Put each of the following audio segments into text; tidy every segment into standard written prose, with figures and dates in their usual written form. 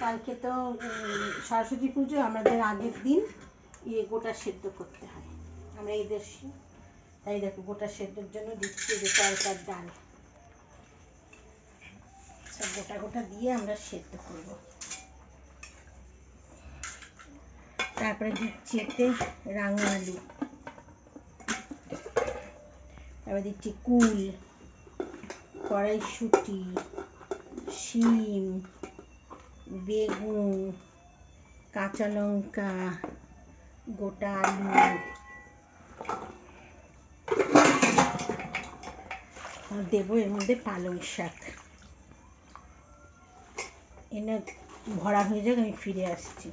কালকে তো সরস্বতী পুজো, আমাদের আগের দিন গোটা সেদ্ধ করতে হয়, আমরা এদেশি। তাই দেখো গোটা সেদ্ধর জন্য দিচ্ছি যে তরকার ডাল, সব গোটা গোটা দিয়ে আমরা সেদ্ধ করব। তারপরে দিচ্ছি এতে রাঙা আলু, তারপরে দিচ্ছি কুল, কড়াইশুঁটি, শিম, বেগুন, কাঁচা লঙ্কা, গোটা আলু, আর দেবো এর মধ্যে পালং শাক। এনে ভরা হয়ে যাক, আমি ফিরে আসছি।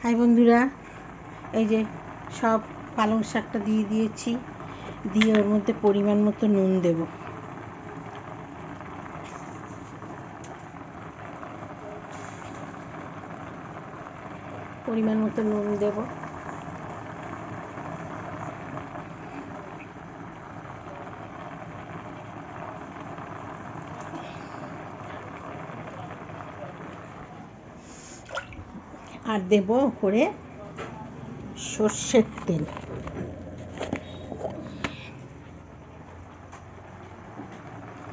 হাই বন্ধুরা, এই যে সব পালং শাকটা দিয়ে দিয়েছি, দিয়ে ওর মধ্যে পরিমাণ মতো নুন দেব। পরিমাণ মতো নুন দেব। আর দেব করে সর্ষের তেল।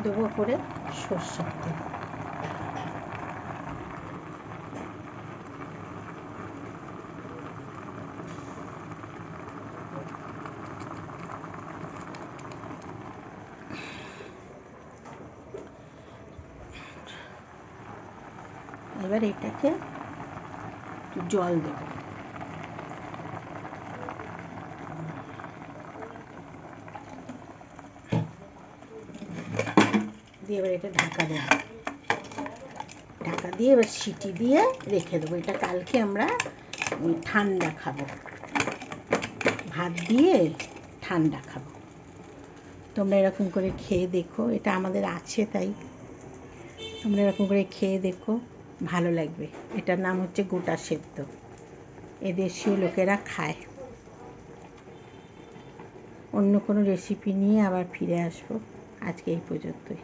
দেবো করে সর্ষের তেল। এবার এটাকে জল দেব। দিয়ে এবার এটা ঢাকা দেব। ঢাকা দিয়ে এবার সিটি দিয়ে রেখে দেবো। এটা কালকে আমরা ঠান্ডা খাবো, ভাত দিয়ে ঠান্ডা খাবো। তোমরা এরকম করে খেয়ে দেখো, এটা আমাদের আছে তাই তোমরা এরকম করে খেয়ে দেখো, ভালো লাগবে। এটার নাম হচ্ছে গোটা সেদ্ধ, এদেশীয় লোকেরা খায়। অন্য কোনো রেসিপি নিয়ে আবার ফিরে আসবো। আজকে এই পর্যন্তই।